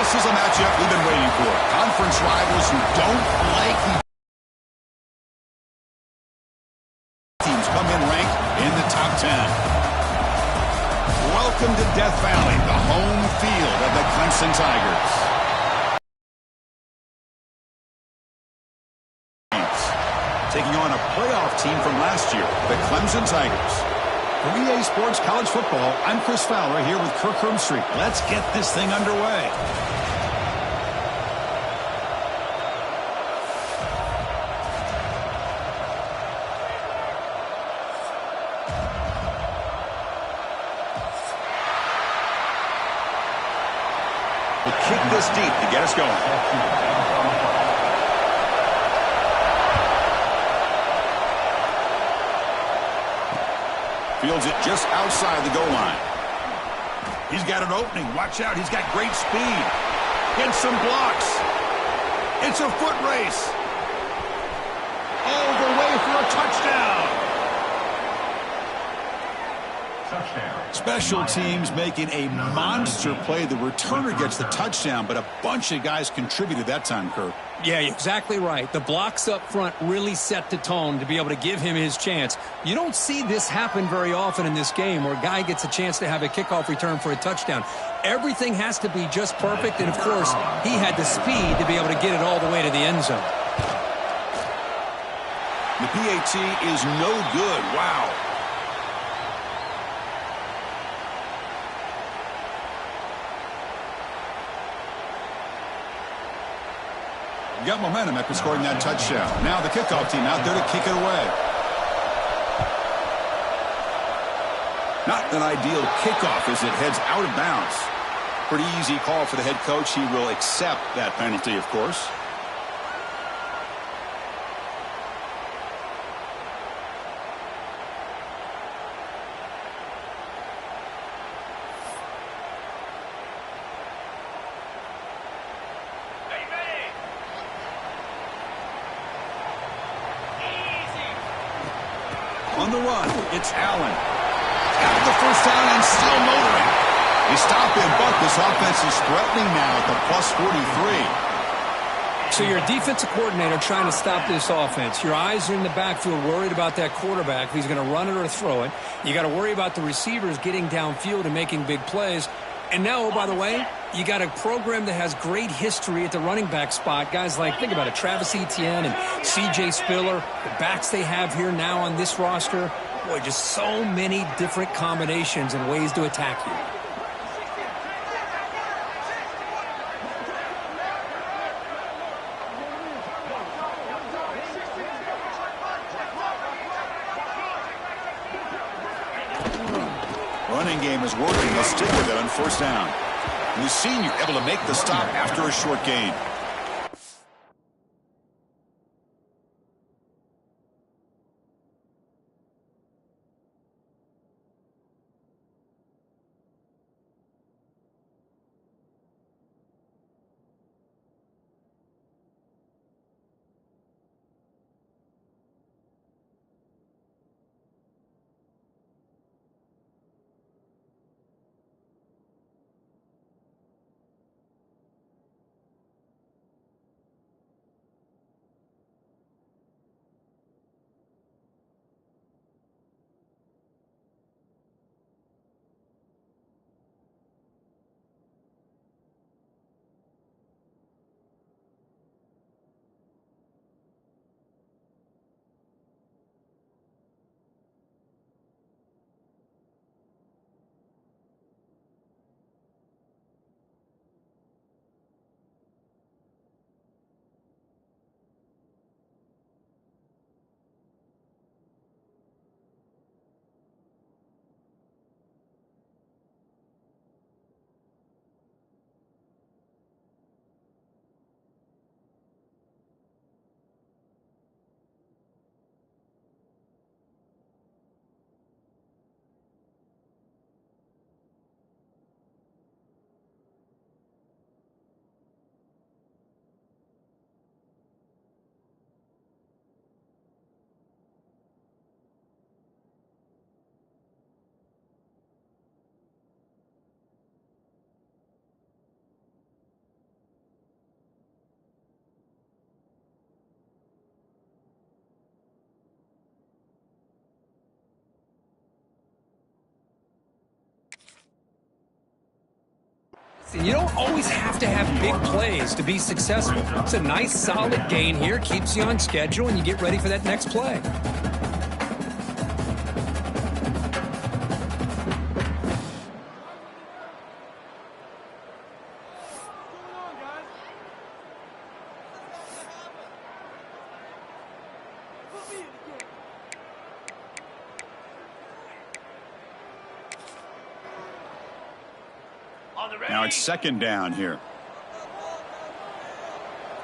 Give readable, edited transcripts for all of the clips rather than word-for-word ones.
This is a matchup we've been waiting for. Conference rivals who don't like teams come in ranked in the top 10. Welcome to Death Valley, the home field of the Clemson Tigers. Taking on a playoff team from last year, the Clemson Tigers. For EA Sports College Football, I'm Chris Fowler here with Kirk Hermstreet. Let's get this thing underway. We'll kick this deep to get us going. Fields it just outside the goal line. He's got an opening. Watch out. He's got great speed. Gets some blocks. It's a foot race. All the way for a touchdown. Special teams making a monster play. The returner gets the touchdown, but a bunch of guys contributed that time, Kirk. Yeah, you're exactly right. The blocks up front really set the tone to be able to give him his chance. You don't see this happen very often in this game where a guy gets a chance to have a kickoff return for a touchdown. Everything has to be just perfect, and, of course, he had the speed to be able to get it all the way to the end zone. The PAT is no good. Wow. Got momentum after scoring that touchdown. Now the kickoff team out there to kick it away. Not an ideal kickoff as it heads out of bounds. Pretty easy call for the head coach. He will accept that penalty, of course. On the run, it's Allen. Got the first down and still motoring. They stop him, but this offense is threatening now at the plus 43. So you're a defensive coordinator trying to stop this offense. Your eyes are in the backfield worried about that quarterback, if he's going to run it or throw it. You got to worry about the receivers getting downfield and making big plays. And now, oh, by the way, you got a program that has great history at the running back spot. Guys like, think about it, Travis Etienne and C.J. Spiller, the backs they have here now on this roster. Boy, just so many different combinations and ways to attack you. Running game is working. They'll stick with it on first down. And the senior able to make the stop after a short gain. And you don't always have to have big plays to be successful. It's a nice, solid gain here. Keeps you on schedule, and you get ready for that next play. Now it's second down here.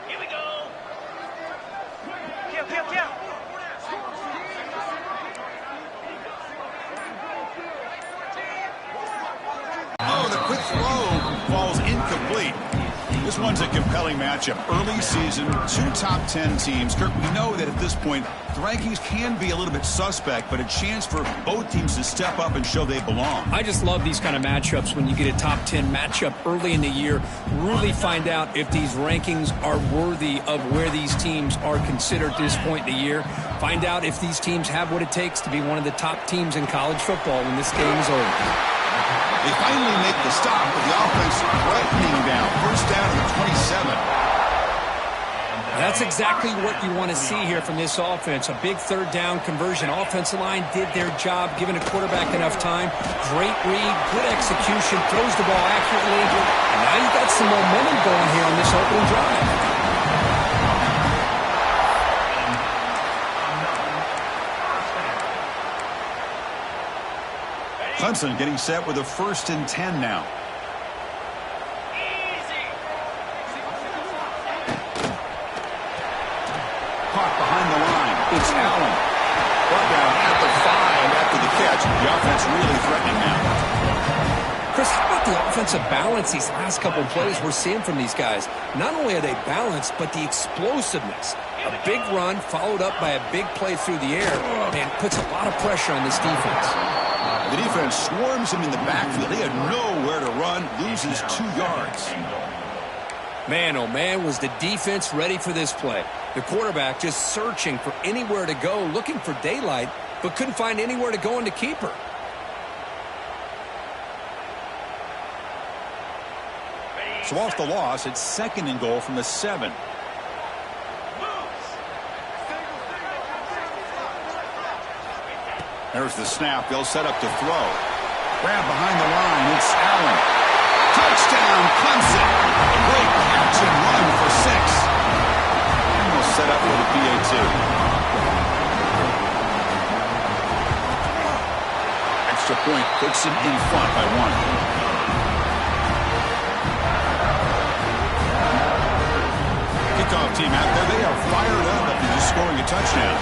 Here we go. Oh, the quick throw falls incomplete. This one's a compelling matchup. Early season, 2 top 10 teams. Kirk, we know that at this point, the rankings can be a little bit suspect, but a chance for both teams to step up and show they belong. I just love these kind of matchups when you get a top 10 matchup early in the year. Really find out if these rankings are worthy of where these teams are considered at this point in the year. Find out if these teams have what it takes to be one of the top teams in college football when this game is over. They finally make the stop with the offense threatening down. First down to the 27. That's exactly what you want to see here from this offense. A big third down conversion. Offensive line did their job, giving a quarterback enough time. Great read, good execution, throws the ball accurately. And now you've got some momentum going here on this opening drive. Clemson getting set with a 1st and 10 now. Caught behind the line. It's Allen. Brought down at the 5 after the catch. The offense really threatening now. Chris, how about the offensive balance these last couple of plays we're seeing from these guys? Not only are they balanced, but the explosiveness. A big run followed up by a big play through the air, man, puts a lot of pressure on this defense. The defense swarms him in the backfield. He had nowhere to run, loses 2 yards. Man, oh man, was the defense ready for this play. The quarterback just searching for anywhere to go, looking for daylight, but couldn't find anywhere to go in the keeper. So off the loss, it's 2nd and goal from the 7. There's the snap. They'll set up to throw. Grab behind the line. It's Allen. Touchdown, Clemson. A great catch and run for 6. And they'll set up for the PAT. Extra point puts them in front by 1. Kickoff team out there. They are fired up after just scoring a touchdown.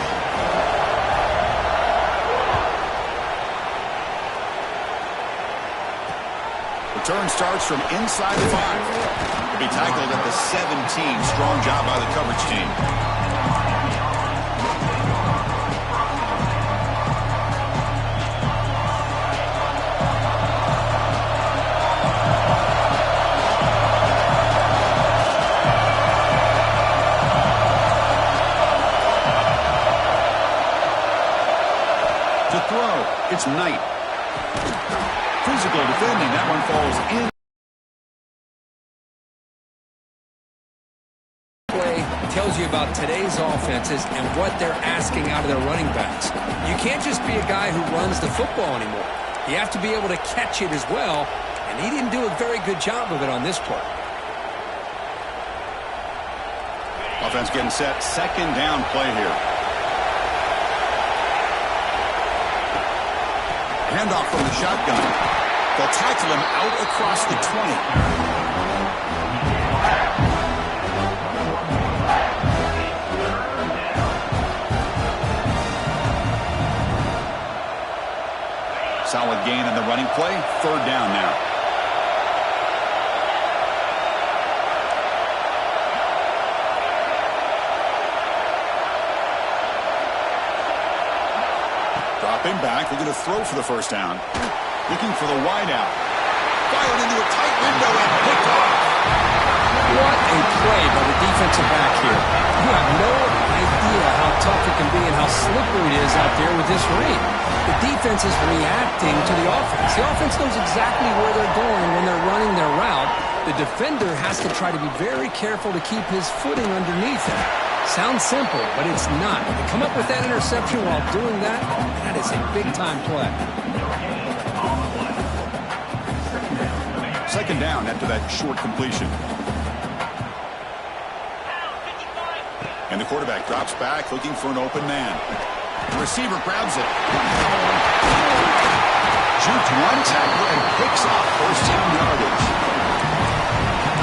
Return starts from inside the 5. He'll be tackled at the 17. Strong job by the coverage team. To throw, it's Knight. Physical defending. That one falls in. Play tells you about today's offenses and what they're asking out of their running backs. You can't just be a guy who runs the football anymore. You have to be able to catch it as well, and he didn't do a very good job of it on this play. Offense getting set. 2nd down play here. Handoff from the shotgun. They'll tackle him out across the 20. Solid gain on the running play. 3rd down now. Dropping back. They're going to throw for the 1st down. Looking for the wideout. Fired into a tight window and picked off. What a play by the defensive back here. You have no idea how tough it can be and how slippery it is out there with this read. The defense is reacting to the offense. The offense knows exactly where they're going when they're running their route, The defender has to try to be very careful to keep his footing underneath him. Sounds simple, but it's not. To come up with that interception while doing that, that is a big-time play. Second down after that short completion. And the quarterback drops back looking for an open man. The receiver grabs it. Juked one tackle and picks off first down yardage.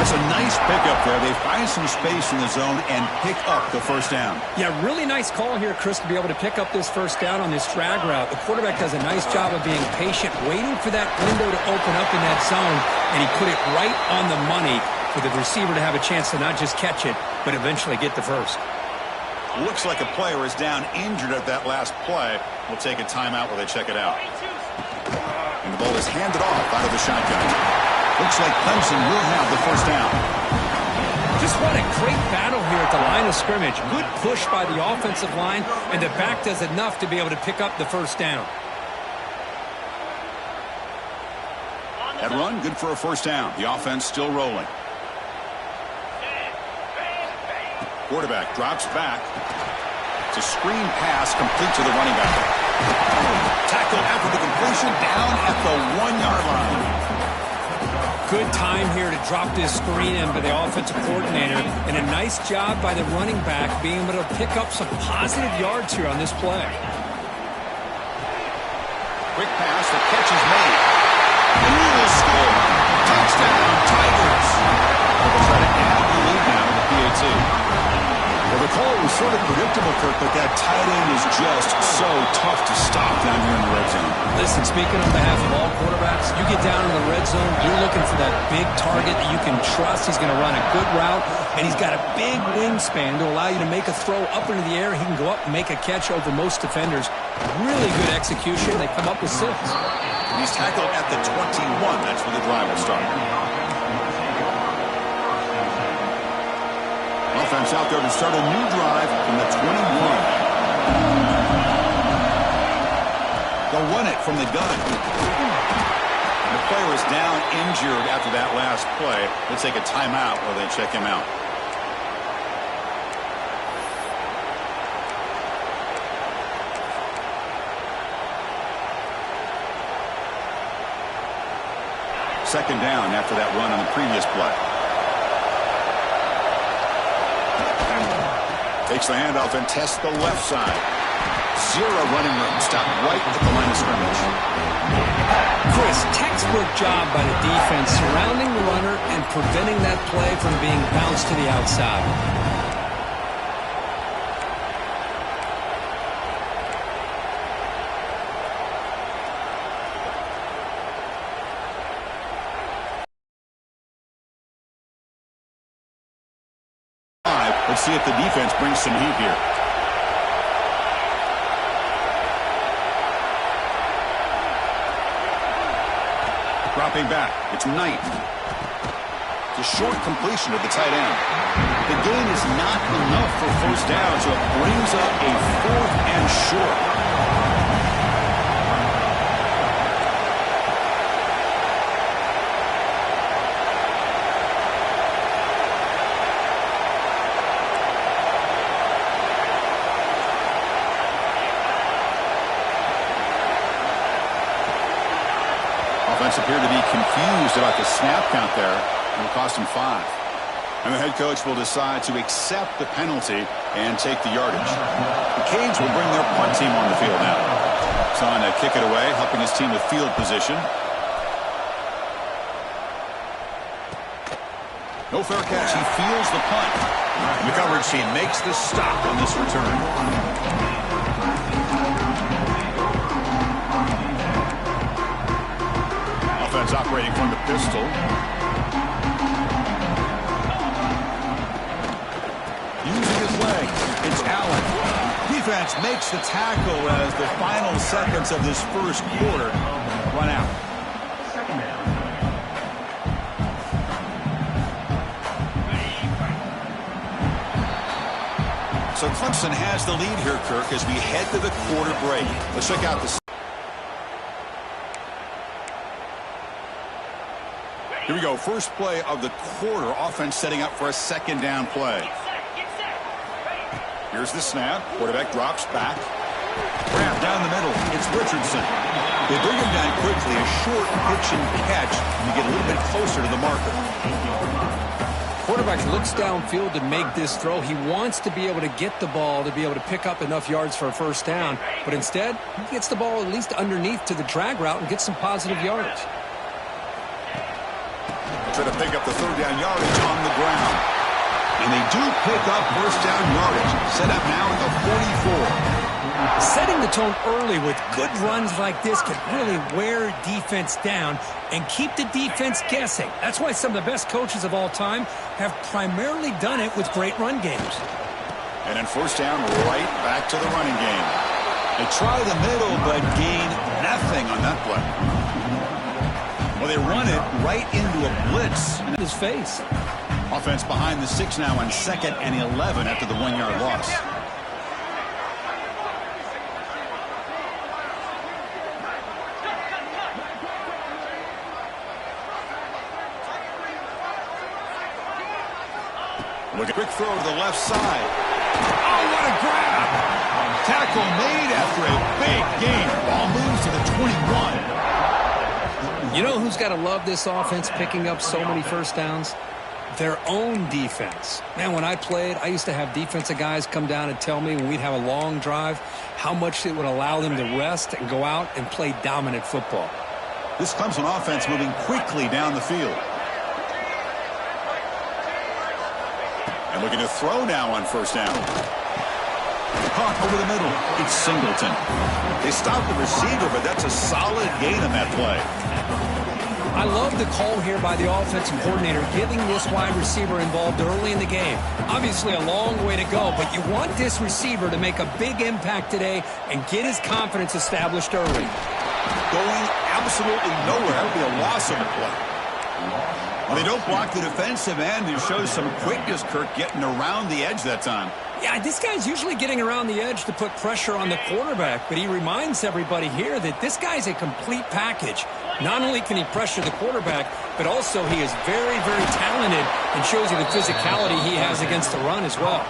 That's a nice pickup there. They find some space in the zone and pick up the first down. Yeah, really nice call here, Chris, to be able to pick up this first down on this drag route. The quarterback does a nice job of being patient, waiting for that window to open up in that zone, and he put it right on the money for the receiver to have a chance to not just catch it, but eventually get the first. Looks like a player is down injured at that last play. We'll take a timeout while they check it out. And the ball is handed off out of the shotgun. Looks like Clemson will have the first down. Just what a great battle here at the line of scrimmage. Good push by the offensive line, and the back does enough to be able to pick up the first down. That run, good for a first down. The offense still rolling. Quarterback drops back. It's a screen pass complete to the running back. Tackle after the completion down at the 1-yard line. Good time here to drop this screen in by the offensive coordinator, and a nice job by the running back being able to pick up some positive yards here on this play. Quick pass, the catch is made. And he will score. Touchdown, Tigers. They'll try to add the lead now to the PAT. Well, the call was sort of predictable, Kirk, but that tight end is just so tough to stop down here in the red zone. Listen, speaking on behalf of all quarterbacks, you get down in the red zone, you're looking for that big target that you can trust. He's going to run a good route, and he's got a big wingspan to allow you to make a throw up into the air. He can go up and make a catch over most defenders. Really good execution. They come up with 6. And he's tackled at the 21. That's where the drive will start. Offense out there to start a new drive from the 21. They'll run it from the gun. The player is down injured after that last play. They'll take a timeout while they check him out. Second down after that run on the previous play. Takes the handoff and tests the left side. 0 running room. Stop right at the line of scrimmage. Chris, textbook job by the defense surrounding the runner and preventing that play from being bounced to the outside. Let's see if the defense brings some heat here. Dropping back. It's Knight. It's a short completion of the tight end. The gain is not enough for first down, so it brings up a 4th and short. Appeared to be confused about the snap count there. It will cost him 5. And the head coach will decide to accept the penalty and take the yardage. The Canes will bring their punt team on the field now. Son to kick it away, helping his team with field position. No fair catch. He feels the punt. And the coverage team makes the stop on this return. Operating from the pistol. Using his legs, it's Allen. Defense makes the tackle as the final seconds of this first quarter run out. So Clemson has the lead here, Kirk, as we head to the quarter break. Let's check out the Here we go. First play of the quarter. Offense setting up for a second down play. Here's the snap. Quarterback drops back. Grab down the middle. It's Richardson. They bring him down quickly. A short pitch and catch. And you get a little bit closer to the marker. Quarterback looks downfield to make this throw. He wants to be able to get the ball to be able to pick up enough yards for a first down. But instead, he gets the ball at least underneath to the drag route and gets some positive yards. Try to pick up the third down yardage on the ground. And they do pick up first down yardage. Set up now at the 44. Setting the tone early with good runs like this can really wear defense down and keep the defense guessing. That's why some of the best coaches of all time have primarily done it with great run games. And then first down right back to the running game. They try the middle but gain nothing on that play. Well, they run it right into a blitz in his face. Offense behind the 6 now on 2nd and 11 after the 1-yard loss. Look at quick throw to the left side. Oh, what a grab! Tackle made after a big gain. Ball moves to the 21. You know who's got to love this offense picking up so many first downs? Their own defense. Man, when I played, I used to have defensive guys come down and tell me when we'd have a long drive how much it would allow them to rest and go out and play dominant football. This Clemson offense moving quickly down the field. And looking to throw now on first down. Caught over the middle. It's Singleton. They stopped the receiver, but that's a solid gain on that play. I love the call here by the offensive coordinator, getting this wide receiver involved early in the game. Obviously a long way to go, but you want this receiver to make a big impact today and get his confidence established early. Going absolutely nowhere. That would be a loss of a play. Well, they don't block the defensive end. It shows some quickness, Kirk, getting around the edge that time. Yeah, this guy's usually getting around the edge to put pressure on the quarterback, but he reminds everybody here that this guy's a complete package. Not only can he pressure the quarterback, but also he is very, very talented and shows you the physicality he has against the run as well.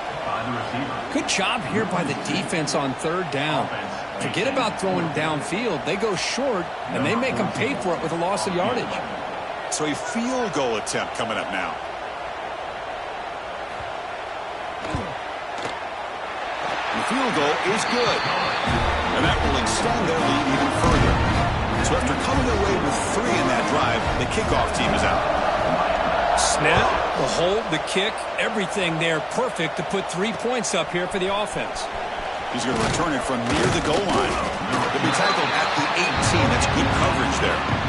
Good job here by the defense on third down. Forget about throwing downfield. They go short, and they make them pay for it with a loss of yardage. So a field goal attempt coming up now. The field goal is good. And that will extend their lead even further. So after coming away with 3 in that drive, the kickoff team is out. Snap, the hold, the kick, everything there perfect to put 3 points up here for the offense. He's going to return it from near the goal line. He'll be tackled at the 18. That's good coverage there.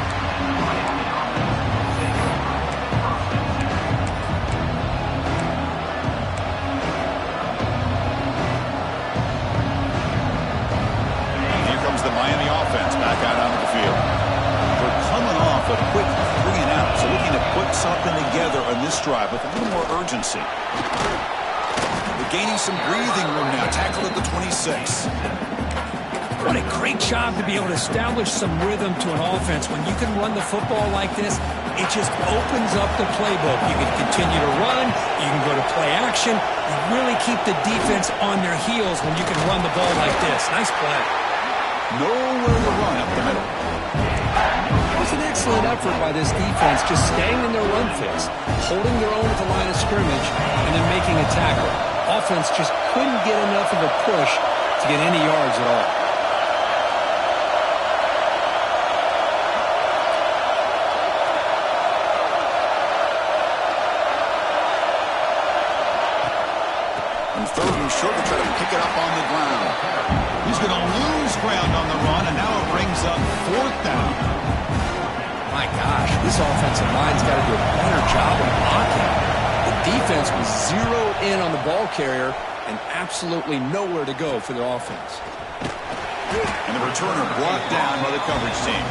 The Miami offense back out onto the field. They're coming off a quick 3 and out, so looking to put something together on this drive with a little more urgency. They're gaining some breathing room now. Tackled at the 26. What a great job to be able to establish some rhythm to an offense. When you can run the football like this, it just opens up the playbook. You can continue to run. You can go to play action. You really keep the defense on their heels when you can run the ball like this. Nice play. Nowhere to run up the middle. It was an excellent effort by this defense, just staying in their run fits, holding their own at the line of scrimmage, and then making a tackle. Offense just couldn't get enough of a push to get any yards at all. And 3rd and short to try to pick it up on the ground. He's going to lose ground on the run, and now it brings up 4th down. My gosh, this offensive line's got to do a better job of blocking. The defense was zeroed in on the ball carrier and absolutely nowhere to go for the offense. And the returner brought down by the coverage team.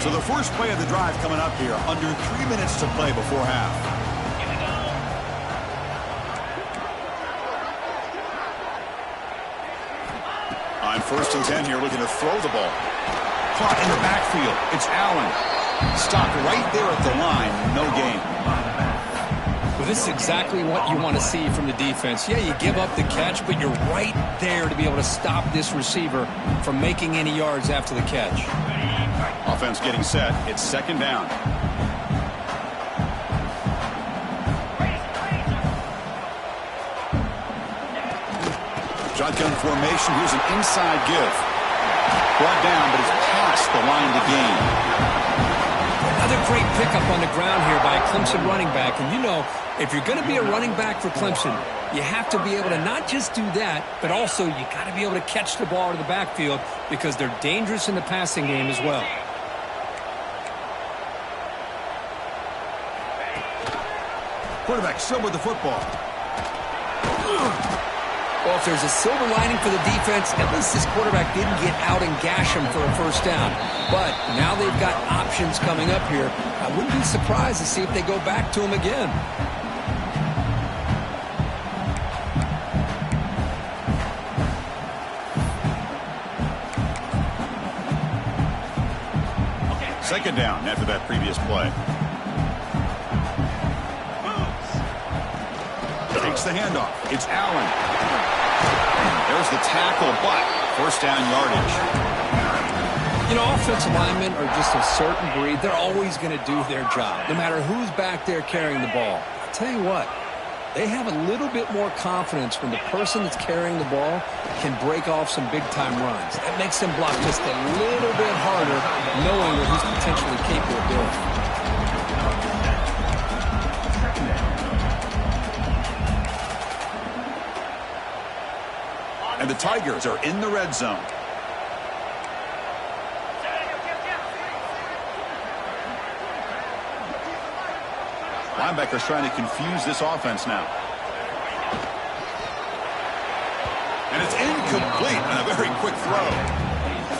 So the first play of the drive coming up here, under 3 minutes to play before half. On On 1st and 10 here, looking to throw the ball. Caught in the backfield. It's Allen. Stopped right there at the line. No gain. Well, this is exactly what you want to see from the defense. Yeah, you give up the catch, but you're right there to be able to stop this receiver from making any yards after the catch. Offense getting set. It's 2nd down. Shotgun formation. Here's an inside give. Brought down, but it's past the line to gain. Another great pickup on the ground here by a Clemson running back. And you know, if you're going to be a running back for Clemson, you have to be able to not just do that, but also you got to be able to catch the ball in the backfield because they're dangerous in the passing game as well. Quarterback still with the football. Well, if there's a silver lining for the defense, at least this quarterback didn't get out and gash him for a 1st down. But now they've got options coming up here. I wouldn't be surprised to see if they go back to him again. Second down after that previous play. Takes the handoff. It's Allen. There's the tackle, but 1st down yardage. You know, offensive linemen are just a certain breed. They're always going to do their job, no matter who's back there carrying the ball. I'll tell you what, they have a little bit more confidence when the person that's carrying the ball can break off some big-time runs. That makes them block just a little bit harder, knowing what he's potentially capable of doing. And the Tigers are in the red zone. Linebackers trying to confuse this offense now. And it's incomplete on a very quick throw.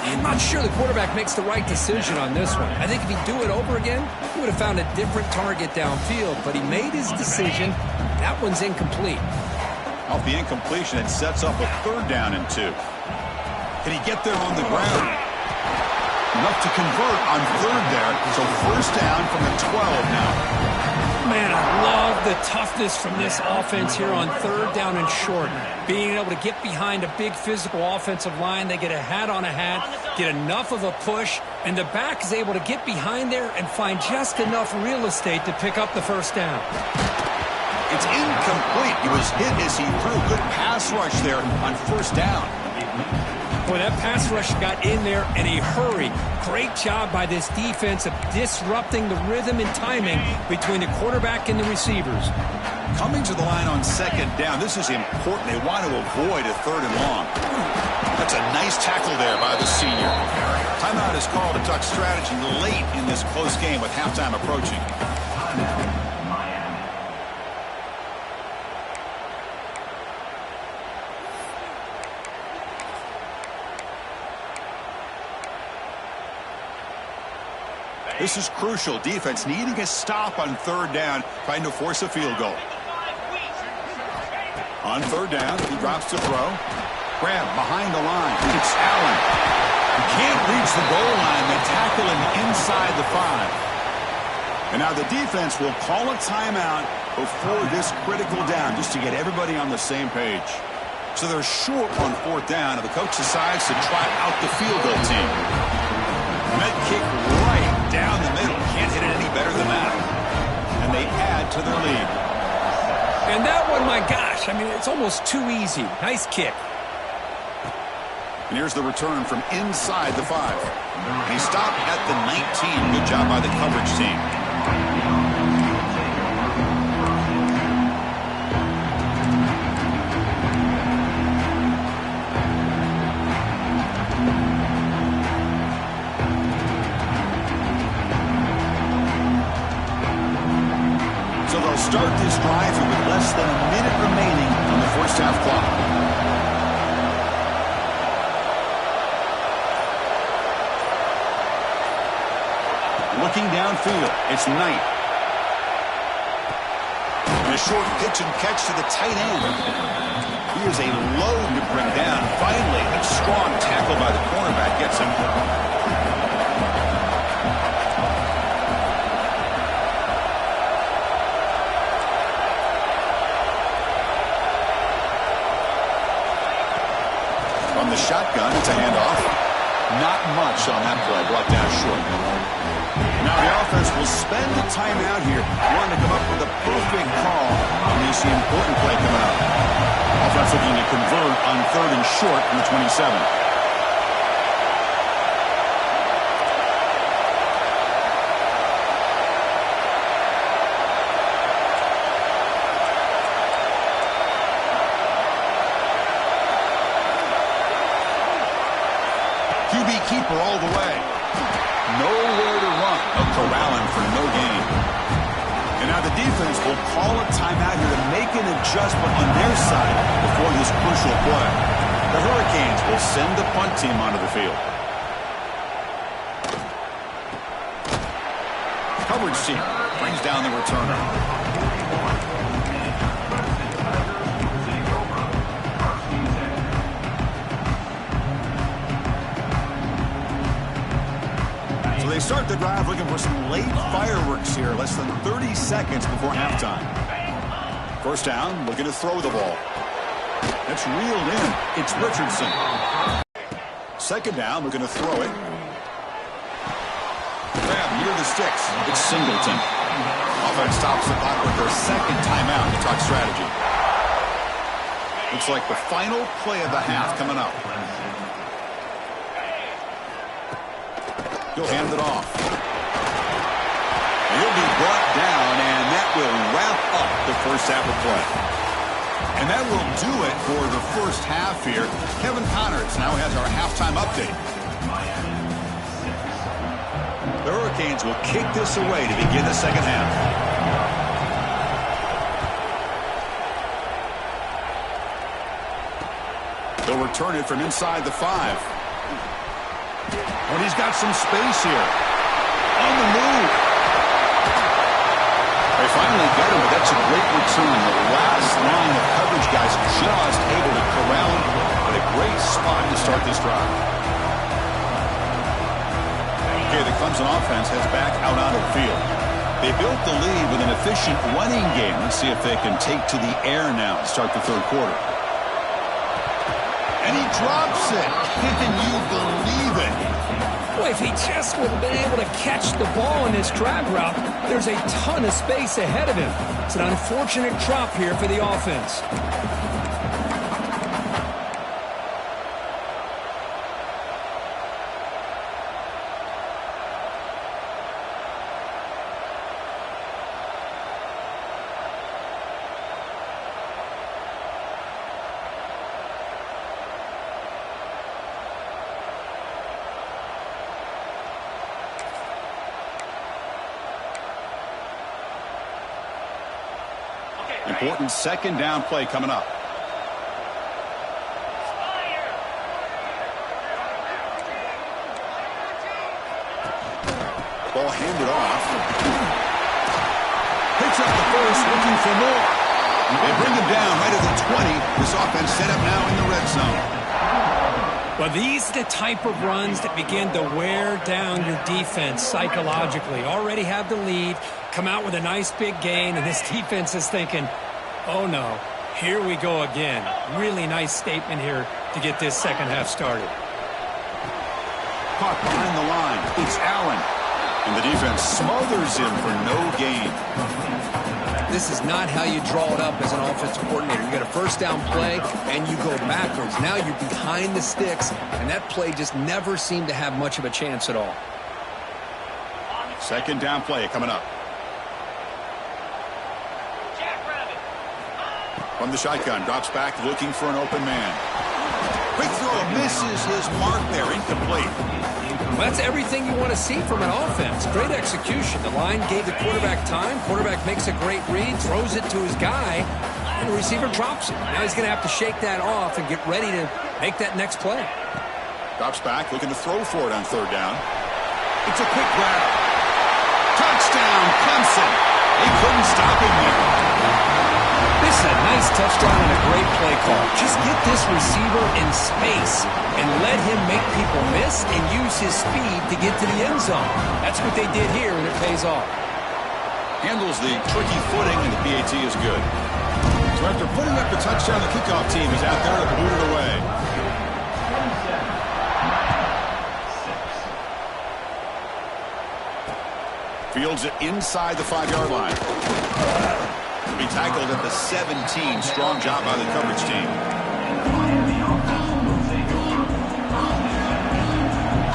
I'm not sure the quarterback makes the right decision on this one. I think if he'd do it over again, he would have found a different target downfield. But he made his decision. That one's incomplete. Off the incompletion, it sets up a 3rd down and 2. Can he get there on the ground? Enough to convert on 3rd there. So 1st down from the 12 now. Man, I love the toughness from this offense here on 3rd down and short. Being able to get behind a big physical offensive line. They get a hat on a hat, get enough of a push, and the back is able to get behind there and find just enough real estate to pick up the 1st down. It's incomplete. He was hit as he threw. Good pass rush there on 1st down. Boy, that pass rush got in there in a hurry. Great job by this defense of disrupting the rhythm and timing between the quarterback and the receivers. Coming to the line on 2nd down. This is important. They want to avoid a 3rd and long. That's a nice tackle there by the senior. Timeout is called to talk strategy late in this close game with halftime approaching. This is crucial. Defense needing a stop on 3rd down, trying to force a field goal. On 3rd down, he drops to throw. Grab behind the line. It's Allen. He can't reach the goal line. They tackle him inside the 5. And now the defense will call a timeout before this critical down, just to get everybody on the same page. So they're short on 4th down, and the coach decides to try out the field goal team. Med kick right down the middle. Can't hit it any better than that. And they add to their lead. And that one, my gosh, I mean, it's almost too easy. Nice kick. And here's the return from inside the 5. And he stopped at the 19. Good job by the coverage team. So they'll start this drive with less than a minute remaining on the 1st half clock. Looking downfield, it's Knight. And a short pitch and catch to the tight end. He is a load to bring down. Finally, a strong tackle. tackle by the cornerback gets him. From the shotgun, it's a handoff. Not much on that play, brought down short. Now the offense will spend the timeout here, wanting to come up with a perfect call on this important play coming up. Offense looking to convert on 3rd and short from the 27. QB keeper all the way. Nowhere to run. A corralling for no gain. And now the defense will call a timeout here to make an adjustment on their side before this crucial play. The Hurricanes will send the punt team onto the field. Coverage team brings down the returner. They start the drive looking for some late fireworks here, less than 30 seconds before halftime. First down, looking to throw the ball. That's reeled in. It's Richardson. Second down, looking to throw it. Grab near the sticks. It's Singleton. Offense stops the clock with their second timeout to talk strategy. Looks like the final play of the half coming up. He'll hand it off. He'll be brought down, and that will wrap up the first half of play. And that will do it for the first half here. Kevin Connors now has our halftime update. The Hurricanes will kick this away to begin the second half. They'll return it from inside the 5. But he's got some space here. On the move. They finally get him, but that's a great return. The last line of coverage guys just able to corral him. But a great spot to start this drive. Okay, the Clemson offense heads back out onto the field. They built the lead with an efficient running game. Let's see if they can take to the air now to start the third quarter. And he drops it. Can you believe it? Boy, if he just would have been able to catch the ball in his drag route, there's a ton of space ahead of him. It's an unfortunate drop here for the offense. Important second down play coming up. Ball handed off. Picks up the first, looking for more. They bring him down right at the 20. This offense set up now in the red zone. Well, these are the type of runs that begin to wear down your defense psychologically. Already have the lead, come out with a nice big gain, and this defense is thinking, oh no, here we go again. Really nice statement here to get this second half started. Caught behind the line. It's Allen. And the defense smothers him for no gain. This is not how you draw it up as an offensive coordinator. You get a first down play, and you go backwards. Now you're behind the sticks, and that play just never seemed to have much of a chance at all. Second down play coming up. From the shotgun, drops back, looking for an open man. Quick throw, misses his mark there, incomplete. Well, that's everything you want to see from an offense. Great execution. The line gave the quarterback time. Quarterback makes a great read, throws it to his guy, and the receiver drops it. Now he's going to have to shake that off and get ready to make that next play. Drops back, looking to throw for it on third down. It's a quick grab. Touchdown, Clemson. They couldn't stop him there. This That's a nice touchdown and a great play call. Just get this receiver in space and let him make people miss and use his speed to get to the end zone. That's what they did here, and it pays off. Handles the tricky footing, and the PAT is good. So after putting up the touchdown, the kickoff team is out there to boot it away. Fields it inside the 5-yard line. Be tackled at the 17. Strong job by the coverage team.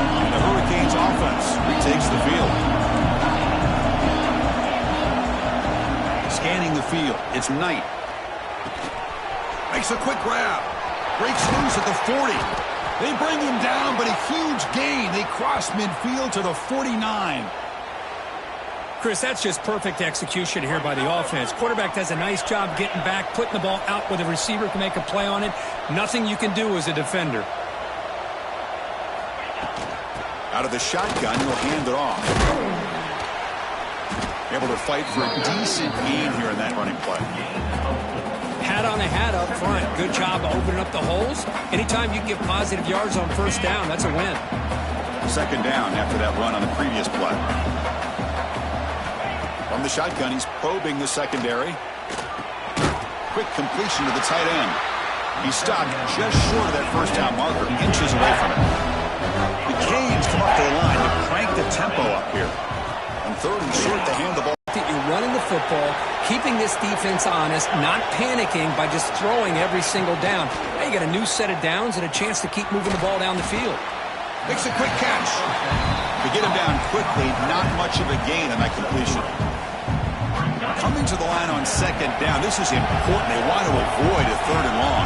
And the Hurricanes offense retakes the field. Scanning the field. It's Knight. Makes a quick grab. Breaks loose at the 40. They bring him down, but a huge gain. They cross midfield to the 49. Chris, that's just perfect execution here by the offense. Quarterback does a nice job getting back, putting the ball out where the receiver can make a play on it. Nothing you can do as a defender. Out of the shotgun, he'll hand it off. Able to fight for a decent gain here in that running play. Hat on a hat up front. Good job opening up the holes. Anytime you can get positive yards on first down, that's a win. Second down after that run on the previous play. From the shotgun, he's probing the secondary. Quick completion to the tight end. He's stopped just short of that first down marker, inches away from it. The Canes come up to the line to crank the tempo up here. On third and short, to hand the ball. You're running the football, keeping this defense honest, not panicking by just throwing every single down. Now you got a new set of downs and a chance to keep moving the ball down the field. Makes a quick catch. To get him down quickly, not much of a gain on that completion. Coming to the line on second down. This is important. They want to avoid a third and long.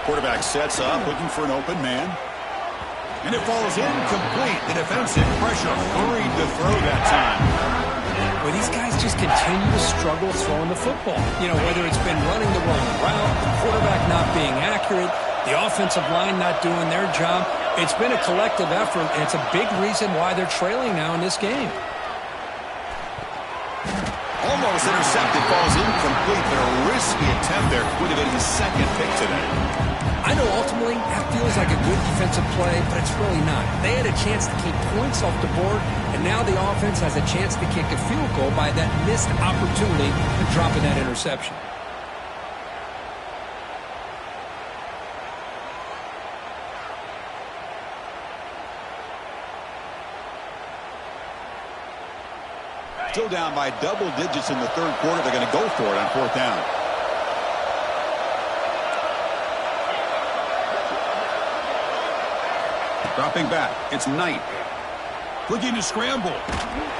Quarterback sets up, looking for an open man. And it falls incomplete. The defensive pressure hurried to throw that time. Well, these guys just continue to struggle throwing the football. You know, whether it's been running the wrong route, the quarterback not being accurate, the offensive line not doing their job. It's been a collective effort, and it's a big reason why they're trailing now in this game. Almost intercepted, falls incomplete, but a risky attempt there would have been his second pick today. I know ultimately that feels like a good defensive play, but it's really not. They had a chance to keep points off the board, and now the offense has a chance to kick a field goal by that missed opportunity to dropping that interception. Still down by double digits in the third quarter. They're going to go for it on fourth down. Dropping back. It's Knight. Looking to scramble.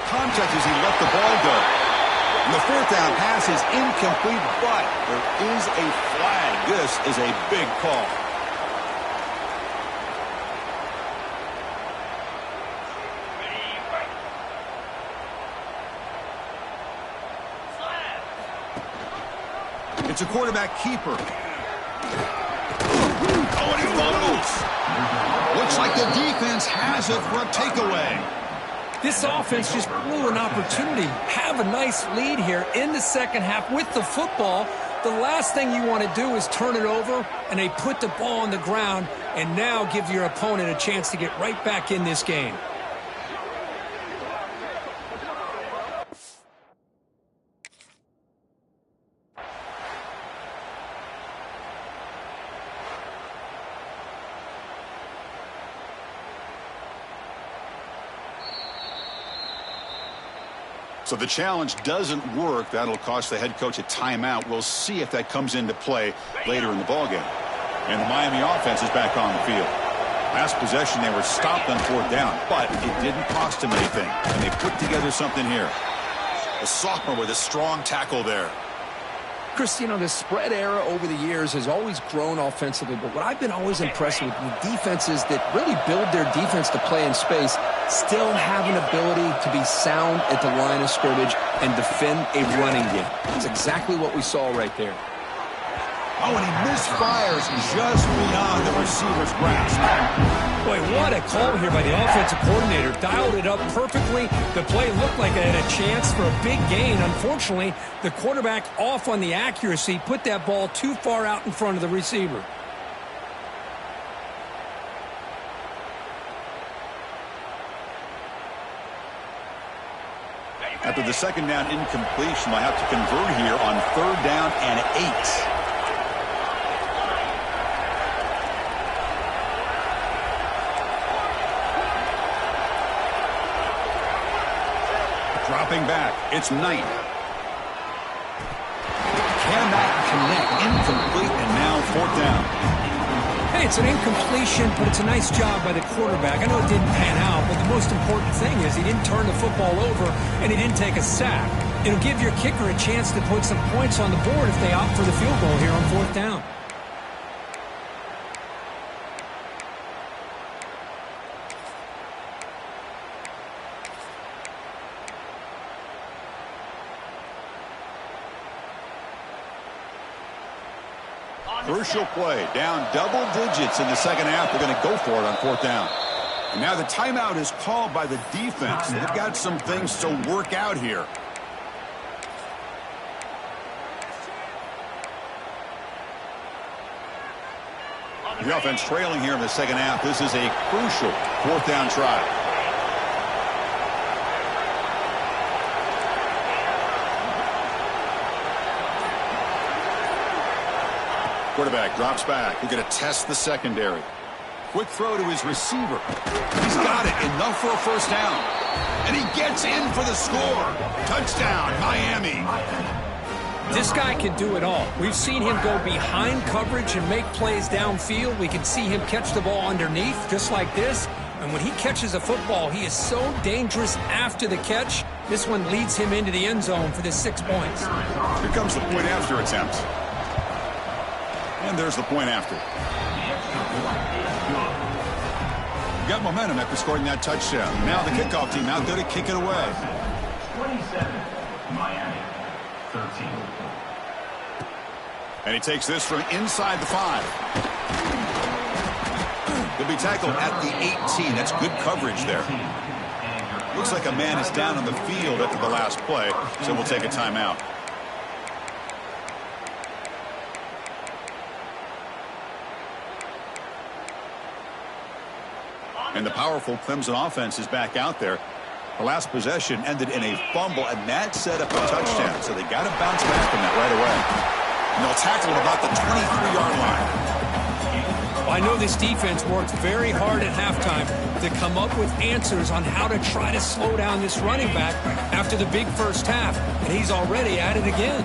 Contact as he let the ball go. And the fourth down pass is incomplete, but there is a flag. This is a big call. It's a quarterback keeper. Oh, and he fumbles. Looks like the defense has it for a takeaway. This offense just blew an opportunity. Have a nice lead here in the second half with the football. The last thing you want to do is turn it over, and they put the ball on the ground and now give your opponent a chance to get right back in this game. So the challenge doesn't work. That'll cost the head coach a timeout. We'll see if that comes into play later in the ballgame. And the Miami offense is back on the field. Last possession, they were stopped on fourth down, but it didn't cost them anything. And they put together something here. A sophomore with a strong tackle there. Chris, you know, the spread era over the years has always grown offensively, but what I've been always impressed with the defenses that really build their defense to play in space still have an ability to be sound at the line of scrimmage and defend a running game. That's exactly what we saw right there. Oh, and he misfires just beyond the receiver's grasp. Boy, what a call here by the offensive coordinator. Dialed it up perfectly. The play looked like it had a chance for a big gain. Unfortunately, the quarterback off on the accuracy, put that ball too far out in front of the receiver. After the second down incompletion, they'll have to convert here on 3rd down and 8. Dropping back, it's Knight. Cannot connect, incomplete, and now 4th down. Hey, it's an incompletion, but it's a nice job by the quarterback. I know it didn't pan out, but the most important thing is he didn't turn the football over and he didn't take a sack. It'll give your kicker a chance to put some points on the board if they opt for the field goal here on 4th down. Crucial play, down double digits in the second half. They're going to go for it on 4th down. And now the timeout is called by the defense. They've got some things to work out here. The offense trailing here in the second half. This is a crucial 4th down try. Quarterback drops back. We're going to test the secondary. Quick throw to his receiver. He's got it. Enough for a 1st down. And he gets in for the score. Touchdown, Miami. This guy can do it all. We've seen him go behind coverage and make plays downfield. We can see him catch the ball underneath just like this. And when he catches a football, he is so dangerous after the catch. This one leads him into the end zone for the 6 points. Here comes the point after attempt. And there's the point after. Got momentum after scoring that touchdown. Now the kickoff team out there to kick it away. 27, Miami, 13. And he takes this from inside the 5. He'll be tackled at the 18. That's good coverage there. Looks like a man is down on the field after the last play, so we'll take a timeout. And the powerful Clemson offense is back out there. The last possession ended in a fumble, and that set up a touchdown. So they got to bounce back from that right away. And they'll tackle him about the 23-yard line. Well, I know this defense worked very hard at halftime to come up with answers on how to try to slow down this running back after the big first half. And he's already at it again.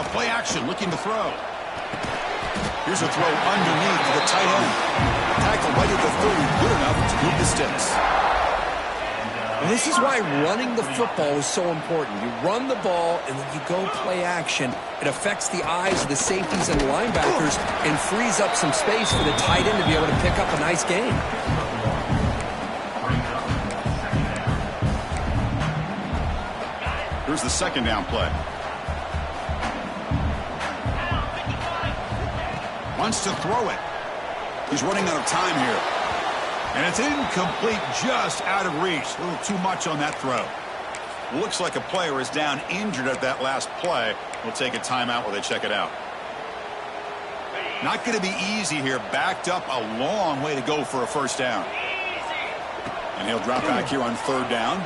A play action looking to throw. Here's a throw underneath to the tight end. Tackle right at the 30, good enough to move the sticks. And this is why running the football is so important. You run the ball, and then you go play action. It affects the eyes of the safeties and linebackers and frees up some space for the tight end to be able to pick up a nice gain. Here's the 2nd down play. Wants to throw it. He's running out of time here. And it's incomplete, just out of reach. A little too much on that throw. Looks like a player is down injured at that last play. We'll take a timeout while they check it out. Not going to be easy here. Backed up a long way to go for a 1st down. And he'll drop back here on 3rd down.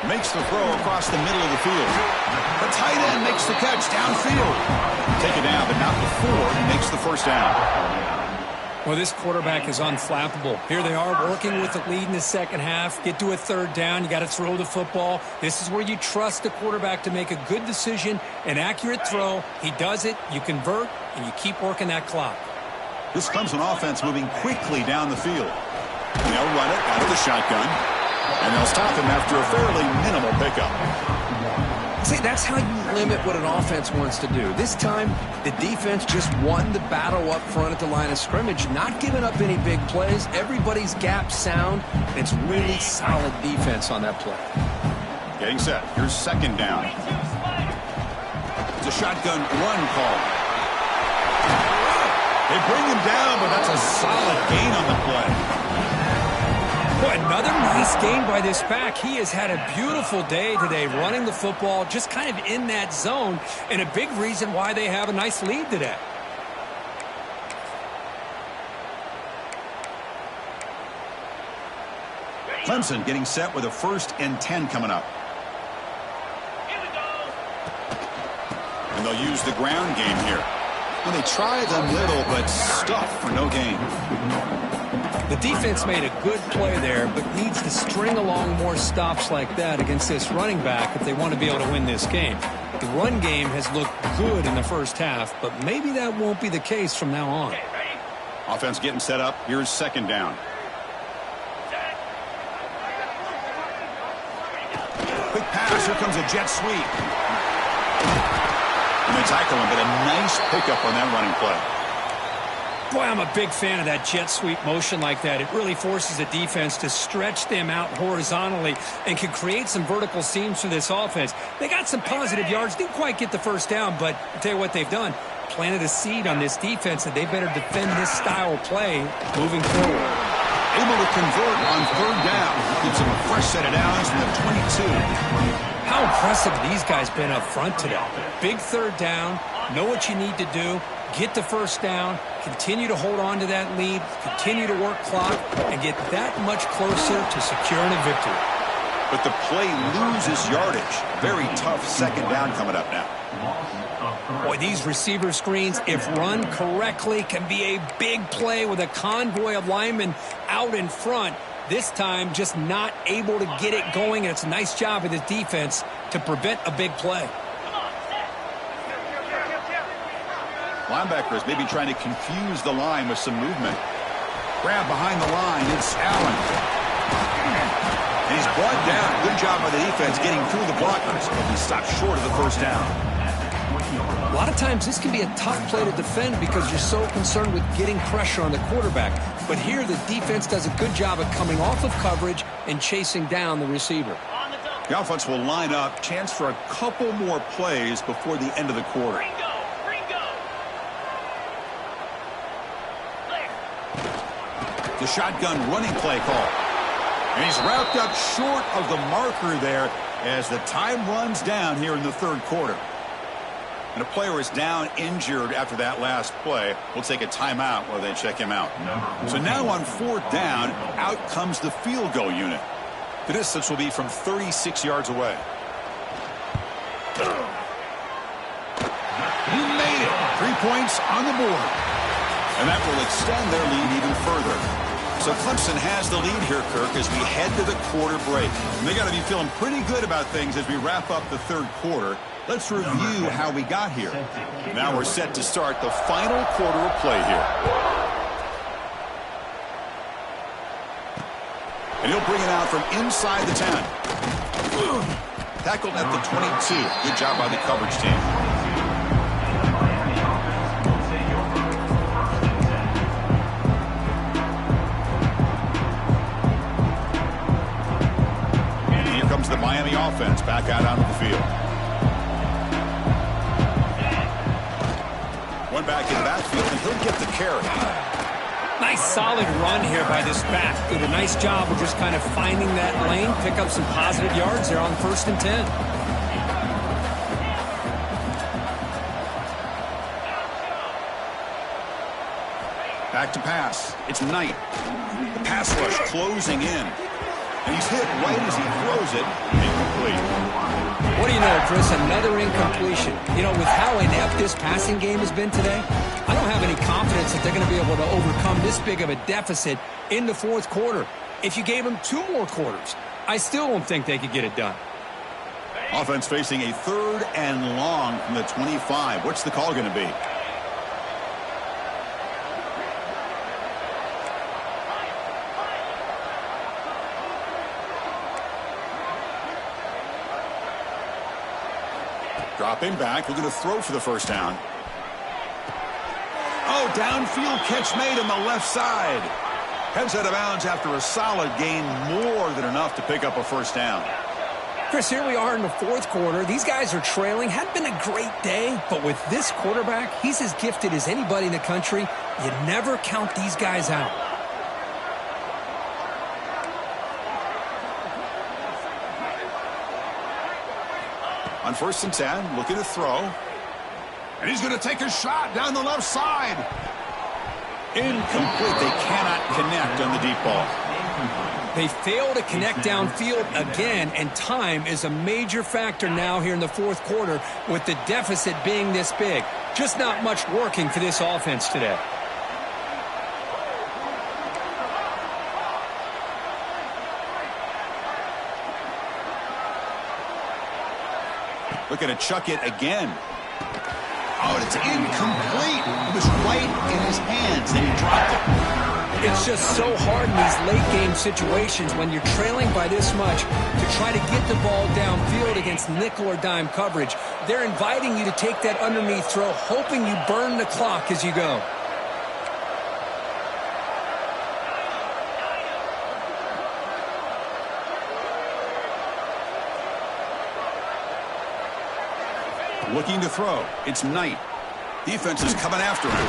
Makes the throw across the middle of the field. The tight end makes the catch downfield. Take it down, but not before he makes the 1st down. Well, this quarterback is unflappable. Here they are working with the lead in the second half. Get to a 3rd down. You got to throw the football. This is where you trust the quarterback to make a good decision, an accurate throw. He does it. You convert, and you keep working that clock. This comes an offense moving quickly down the field. And they'll run it out of the shotgun. And they'll stop him after a fairly minimal pickup. See, that's how you limit what an offense wants to do. This time, the defense just won the battle up front at the line of scrimmage, not giving up any big plays. Everybody's gap sound. It's really solid defense on that play. Getting set. Here's 2nd down. It's a shotgun run call. They bring him down, but that's a solid gain on the play. Boy, another nice gain by this back. He has had a beautiful day today running the football, just kind of in that zone, and a big reason why they have a nice lead today. Clemson getting set with a 1st and 10 coming up. And they'll use the ground game here. And they try the middle, but stuff for no gain. The defense made a good play there, but needs to string along more stops like that against this running back if they want to be able to win this game. The run game has looked good in the first half, but maybe that won't be the case from now on. Offense getting set up. Here's 2nd down. Quick pass. Here comes a jet sweep. And they tackle him, but a nice pickup on that running play. Boy, I'm a big fan of that jet sweep motion like that. It really forces the defense to stretch them out horizontally and can create some vertical seams for this offense. They got some positive yards. Didn't quite get the 1st down, but I'll tell you what they've done. Planted a seed on this defense that they better defend this style of play moving forward. Able to convert on 3rd down. Gives them a fresh set of downs from the 22. How impressive these guys been up front today. Big 3rd down. Know what you need to do. Get the 1st down. Continue to hold on to that lead. Continue to work clock. And get that much closer to securing a victory. But the play loses yardage. Very tough 2nd down coming up now. Boy, these receiver screens, if run correctly, can be a big play with a convoy of linemen out in front. This time, just not able to get it going, and it's a nice job of the defense to prevent a big play. Linebackers maybe trying to confuse the line with some movement. Grab behind the line. It's Allen. And he's brought down. Good job by the defense getting through the blockers. But he stopped short of the 1st down. A lot of times this can be a tough play to defend because you're so concerned with getting pressure on the quarterback. But here the defense does a good job of coming off of coverage and chasing down the receiver. The offense will line up. Chance for a couple more plays before the end of the quarter. The shotgun running play call. And he's wrapped up short of the marker there as the time runs down here in the 3rd quarter. And a player is down injured after that last play. We'll take a timeout while they check him out. So now on 4th down, out comes the field goal unit. The distance will be from 36 yards away. He made it. 3 points on the board. And that will extend their lead even further. So Clemson has the lead here, Kirk, as we head to the quarter break. And they got to be feeling pretty good about things as we wrap up the 3rd quarter. Let's review how we got here. Now we're set to start the final quarter of play here. And he'll bring it out from inside the 10. Tackled at the 22. Good job by the coverage team. And here comes the Miami offense back out onto the field. One back in the backfield, and he'll get the carry. Nice solid run here by this back. Did a nice job of just kind of finding that lane, pick up some positive yards there on 1st and 10. Back to pass. It's Knight. The pass rush closing in. And he's hit right as he throws it. Incomplete. What do you know, Chris? Another incompletion. You know, with how inept this passing game has been today, I don't have any confidence that they're going to be able to overcome this big of a deficit in the 4th quarter. If you gave them 2 more quarters, I still don't think they could get it done. Offense facing a 3rd and long from the 25. What's the call going to be? Dropping back, looking to throw for the 1st down. Oh, downfield catch made on the left side. Heads out of bounds after a solid gain, more than enough to pick up a 1st down. Chris, here we are in the fourth quarter. These guys are trailing. Had been a great day, but with this quarterback, he's as gifted as anybody in the country. You never count these guys out. On 1st and 10, looking to throw. And he's going to take a shot down the left side. Incomplete. They cannot connect on the deep ball. They fail to connect downfield again, and time is a major factor now here in the fourth quarter with the deficit being this big. Just not much working for this offense today. Looking to chuck it again. Oh, it's incomplete. It was right in his hands, and he dropped it. It's just so hard in these late-game situations when you're trailing by this much to try to get the ball downfield against nickel or dime coverage. They're inviting you to take that underneath throw, hoping you burn the clock as you go. Looking to throw. It's Knight. Defense is coming after him.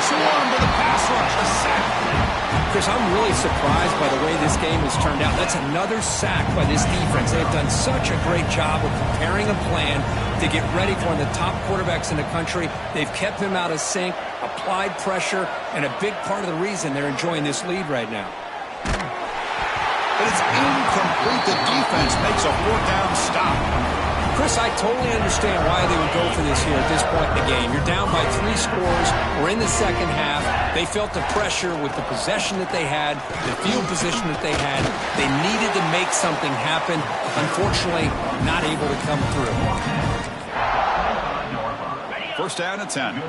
Swarm with a pass rush. A sack. Chris, I'm really surprised by the way this game has turned out. That's another sack by this defense. They've done such a great job of preparing a plan to get ready for one of the top quarterbacks in the country. They've kept him out of sync, applied pressure, and a big part of the reason they're enjoying this lead right now. But it's incomplete. The defense makes a 4th-down stop. Chris, I totally understand why they would go for this here at this point in the game. You're down by 3 scores. We're in the second half. They felt the pressure with the possession that they had, the field position that they had. They needed to make something happen. Unfortunately, not able to come through. 1st down and 10.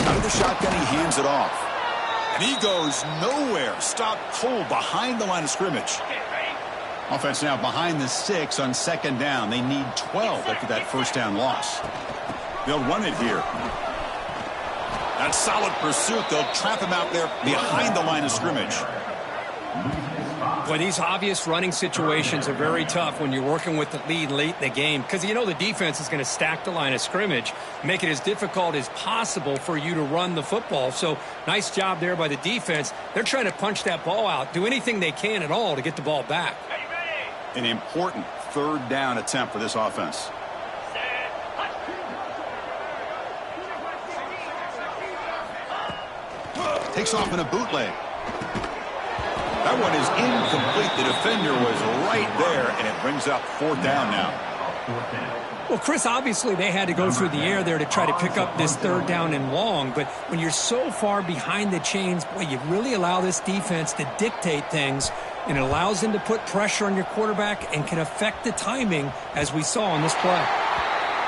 Out of the shotgun, he hands it off. And he goes nowhere. Stopped cold behind the line of scrimmage. Offense now behind the 6 on 2nd down. They need 12 after that 1st down loss. They'll run it here. That's solid pursuit. They'll trap him out there behind the line of scrimmage. Well, these obvious running situations are very tough when you're working with the lead late in the game because you know the defense is going to stack the line of scrimmage, make it as difficult as possible for you to run the football. So nice job there by the defense. They're trying to punch that ball out, do anything they can at all to get the ball back. An important 3rd down attempt for this offense. Takes off in a bootleg. That one is incomplete. The defender was right there, and it brings up 4th down now. Well, Chris, obviously they had to go through the air there to try to pick up this 3rd down and long, but when you're so far behind the chains, boy, you really allow this defense to dictate things, and it allows them to put pressure on your quarterback and can affect the timing, as we saw on this play.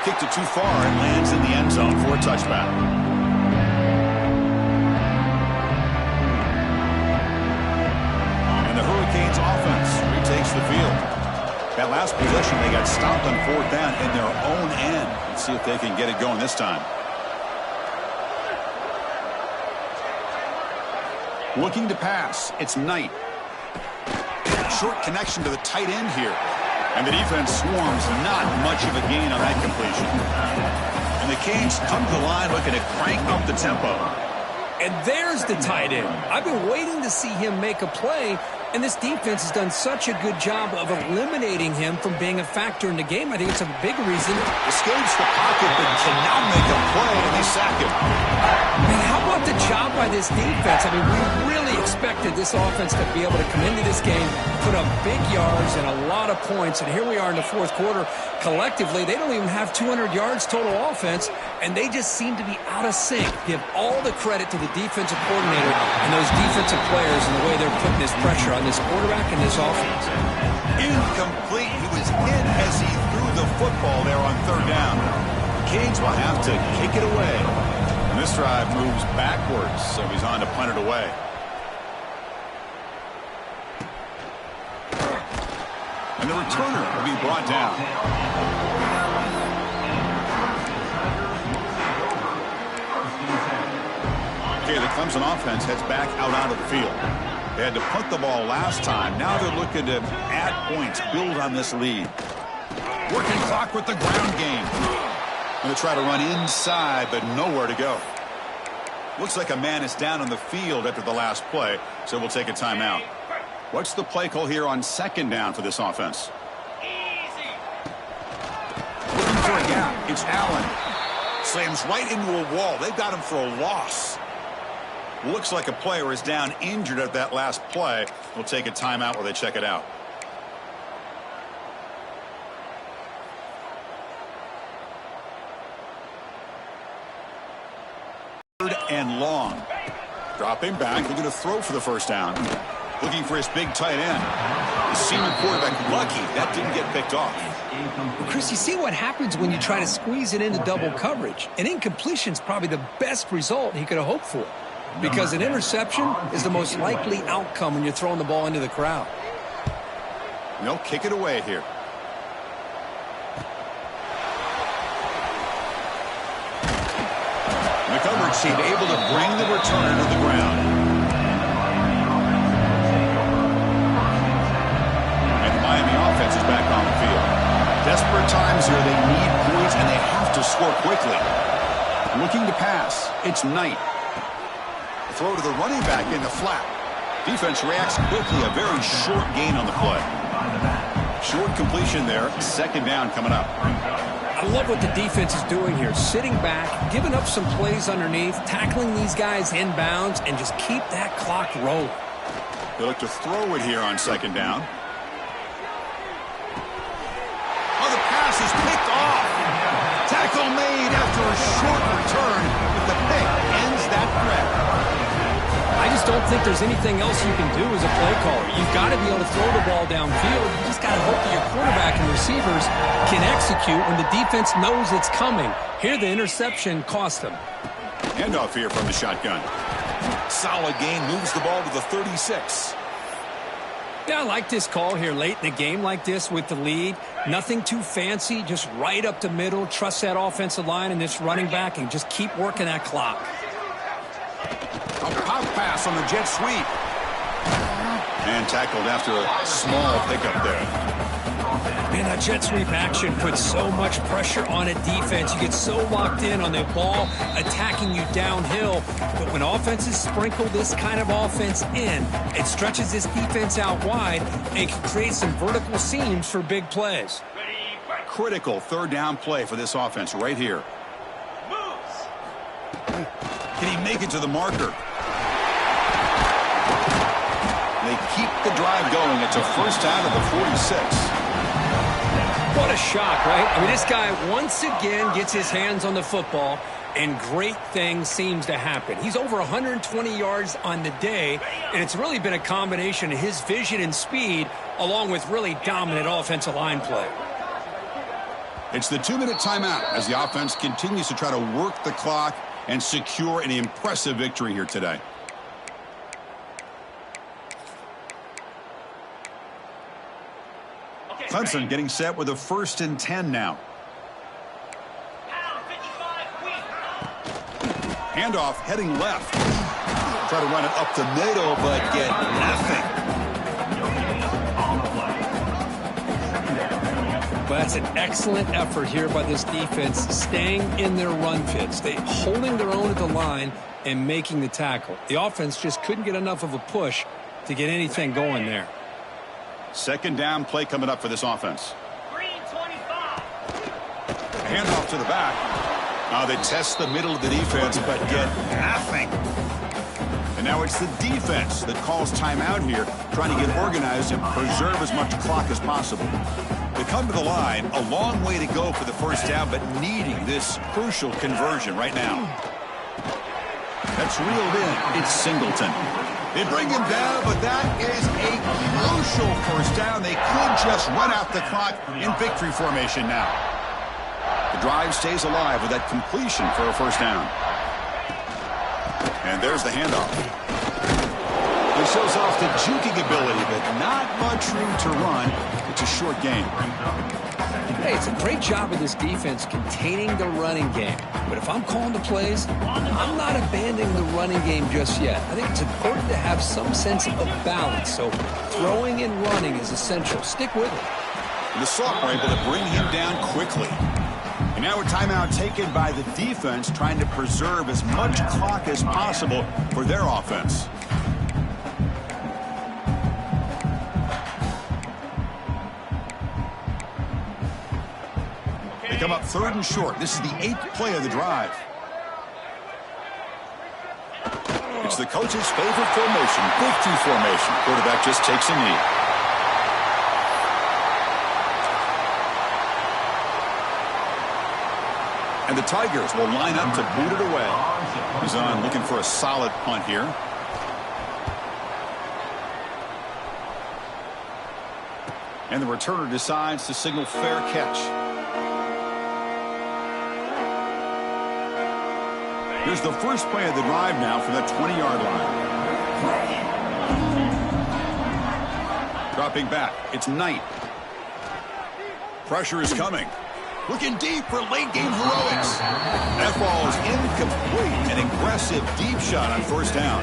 Kicked it too far and lands in the end zone for a touchback. Hurricanes offense retakes the field. That last possession, they got stopped on 4th down in their own end. Let's see if they can get it going this time. Looking to pass. It's Knight. Short connection to the tight end here. And the defense swarms. Not much of a gain on that completion. And the Canes come to the line looking to crank up the tempo. And there's the tight end. I've been waiting to see him make a play, and this defense has done such a good job of eliminating him from being a factor in the game. I think it's a big reason. Escapes the pocket, but cannot make a play, and they sack him. Man, how about the job by this defense? I mean, we really expected this offense to be able to come into this game, put up big yards and a lot of points, and here we are in the fourth quarter. Collectively, they don't even have 200 yards total offense, and they just seem to be out of sync. Give all the credit to the defensive coordinator and those defensive players and the way they're putting this pressure on this quarterback and this offense. Incomplete. He was hit as he threw the football there on 3rd down. The Canes will have to kick it away. And this drive moves backwards, so he's on to punt it away. And the returner will be brought down. Okay, the Clemson offense heads back out onto the field. They had to punt the ball last time. Now they're looking to add points, build on this lead. Working clock with the ground game. Going to try to run inside, but nowhere to go. Looks like a man is down on the field after the last play, so we'll take a timeout. What's the play call here on second down for this offense? Looking for a gap. It's Allen. Slams right into a wall. They've got him for a loss. Looks like a player is down injured at that last play. We'll take a timeout while they check it out. Third and long. Dropping back. They're going to throw for the first down. Looking for his big tight end. The senior quarterback lucky that didn't get picked off. Well, Chris, you see what happens when you try to squeeze it into double coverage. An incompletion is probably the best result he could have hoped for. Because an interception is the most likely outcome when you're throwing the ball into the crowd. They'll kick it away here. The coverage team able to bring the return to the ground. And the Miami offense is back on the field. Desperate times here. They need points, and they have to score quickly. Looking to pass. It's Knight. Throw to the running back in the flat. Defense reacts quickly. A very short gain on the play. Short completion there. Second down coming up. I love what the defense is doing here. Sitting back, giving up some plays underneath, tackling these guys inbounds, and just keep that clock rolling. They look to throw it here on second down. Oh, the pass is picked off. Tackle made after a short return, but the pick ends that threat. I just don't think there's anything else you can do as a play caller. You've got to be able to throw the ball downfield. You just got to hope that your quarterback and receivers can execute when the defense knows it's coming. Here, the interception cost them. Handoff here from the shotgun. Solid gain, moves the ball to the 36. Yeah, I like this call here late in the game like this with the lead. Nothing too fancy, just right up the middle. Trust that offensive line and this running back and just keep working that clock. A pop pass on the jet sweep. And tackled after a small pickup there. Man, that jet sweep action puts so much pressure on a defense. You get so locked in on the ball attacking you downhill. But when offenses sprinkle this kind of offense in, it stretches this defense out wide and can create some vertical seams for big plays. Critical third down play for this offense right here. Can he make it to the marker? They keep the drive going. It's a first down of the 46. What a shock, right? I mean, this guy once again gets his hands on the football, and great things seems to happen. He's over 120 yards on the day, and it's really been a combination of his vision and speed along with really dominant offensive line play. It's the 2-minute timeout as the offense continues to try to work the clock and secure an impressive victory here today. Clemson getting set with a 1st and 10 now. Handoff heading left. Try to run it up the middle, but get nothing. But that's an excellent effort here by this defense, staying in their run fits. They holding their own at the line and making the tackle. The offense just couldn't get enough of a push to get anything going there. Second down play coming up for this offense. Handoff to the back. Now they test the middle of the defense, but get nothing. And now it's the defense that calls timeout here, trying to get organized and preserve as much clock as possible. They come to the line, a long way to go for the first down, but needing this crucial conversion right now. That's reeled in. It's Singleton. They bring him down, but that is a crucial first down. They could just run out the clock in victory formation now. The drive stays alive with that completion for a first down. And there's the handoff. He shows off the juking ability, but not much room to run. It's a short game. Hey, it's a great job of this defense containing the running game. But if I'm calling the plays, I'm not abandoning the running game just yet. I think it's important to have some sense of balance. So throwing and running is essential. Stick with it. And the sophomore able to bring him down quickly. And now a timeout taken by the defense, trying to preserve as much clock as possible for their offense. They come up 3rd and short. This is the 8th play of the drive. It's the coach's favorite formation, big T formation. Quarterback just takes a knee. And the Tigers will line up to boot it away. He's on looking for a solid punt here. And the returner decides to signal fair catch. Here's the first play of the drive now from that 20-yard line. Dropping back. It's Knight. Pressure is coming. Looking deep for late-game heroics. That ball is incomplete. An aggressive deep shot on 1st down.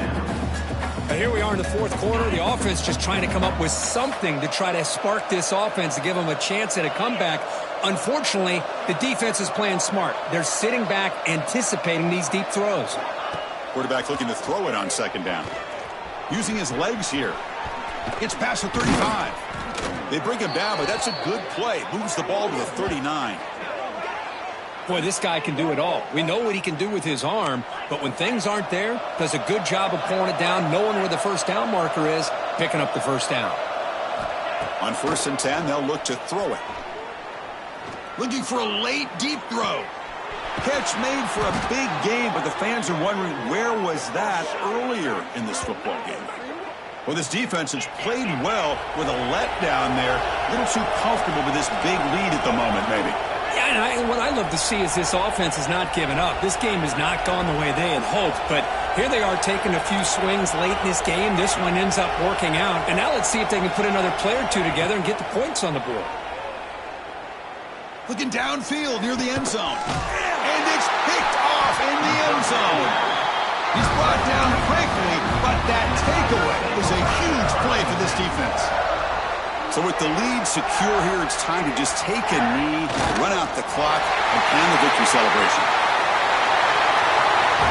And here we are in the 4th quarter. The offense just trying to come up with something to try to spark this offense to give them a chance at a comeback. Unfortunately, the defense is playing smart. They're sitting back, anticipating these deep throws. Quarterback looking to throw it on 2nd down. Using his legs here. It's past the 35. They bring him down, but that's a good play. Moves the ball to the 39. Boy, this guy can do it all. We know what he can do with his arm, but when things aren't there, does a good job of pulling it down, knowing where the 1st down marker is, picking up the 1st down. On 1st and 10, they'll look to throw it. Looking for a late, deep throw. Catch made for a big gain, but the fans are wondering where was that earlier in this football game. Well, this defense has played well with a letdown there. A little too comfortable with this big lead at the moment, maybe. Yeah, and what I love to see is this offense is not giving up. This game has not gone the way they had hoped, but here they are taking a few swings late in this game. This one ends up working out, and now let's see if they can put another play or two together and get the points on the board. Looking downfield near the end zone. And it's picked off in the end zone. He's brought down quickly, but that takeaway is a huge play for this defense. So with the lead secure here, it's time to just take a knee, run out the clock, and plan the victory celebration.